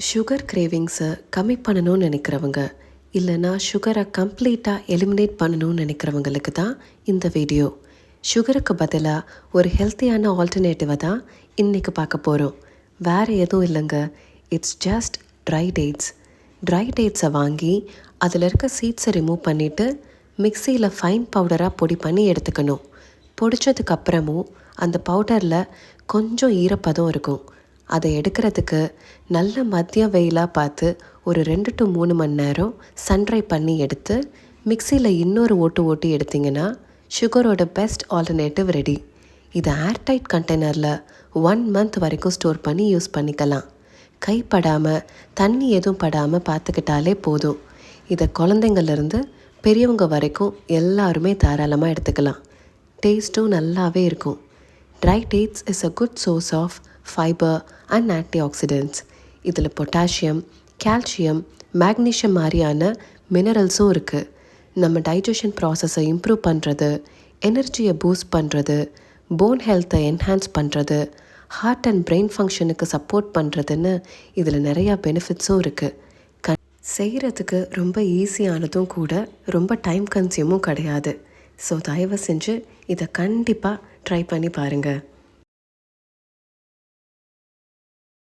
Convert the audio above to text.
Sugar கிரேவிங்ஸை கம்மி பண்ணணும்னு நினைக்கிறவங்க, இல்லைனா சுகரை கம்ப்ளீட்டாக எலிமினேட் பண்ணணும்னு நினைக்கிறவங்களுக்கு தான் இந்த வீடியோ. சுகருக்கு பதிலாக ஒரு ஹெல்த்தியான ஆல்டர்னேட்டிவை தான் இன்றைக்கி பார்க்க போகிறோம். வேறு எதுவும் இல்லைங்க, it's just dry dates. Dry டேட்ஸை வாங்கி அதில் இருக்க சீட்ஸை ரிமூவ் பண்ணிவிட்டு மிக்சியில் ஃபைன் பவுடராக பொடி பண்ணி எடுத்துக்கணும். பொடிச்சதுக்கப்புறமும் அந்த பவுடரில் கொஞ்சம் ஈரப்பதம் இருக்கும். அதை எடுக்கிறதுக்கு நல்ல மத்திய வெயிலாக பார்த்து ஒரு 2 to 3 மணி நேரம் சன்ட்ரை பண்ணி எடுத்து மிக்சியில் இன்னொரு ஓட்டி எடுத்திங்கன்னா சுகரோட பெஸ்ட் ஆல்டர்னேட்டிவ் ரெடி. இதை ஏர்டைட் கண்டெய்னரில் 1 month வரைக்கும் ஸ்டோர் பண்ணி யூஸ் பண்ணிக்கலாம். கைப்படாமல் தண்ணி எதுவும் படாமல் பார்த்துக்கிட்டாலே போதும். இதை குழந்தைங்கள்லேருந்து பெரியவங்க வரைக்கும் எல்லாருமே தாராளமாக எடுத்துக்கலாம். டேஸ்ட்டும் நல்லாவே இருக்கும். Dry dates is a good source of fiber and antioxidants. இதில் பொட்டாசியம், கால்சியம், மேக்னீஷியம் மாதிரியான மினரல்ஸும் இருக்குது. நம்ம டைஜஷன் ப்ராசஸை இம்ப்ரூவ் பண்ணுறது, எனர்ஜியை பூஸ்ட் பண்ணுறது, போன் ஹெல்த்தை என்ஹான்ஸ் பண்ணுறது, ஹார்ட் அண்ட் பிரெயின் ஃபங்க்ஷனுக்கு சப்போர்ட் பண்ணுறதுன்னு இதில் நிறையா பெனிஃபிட்ஸும் இருக்குது. செய்கிறதுக்கு ரொம்ப ஈஸியானதும் கூட, ரொம்ப டைம் கன்சியூமும் கிடையாது. ஸோ தயவு செஞ்சு இதை கண்டிப்பாக ட்ரை பண்ணி பாருங்கள்.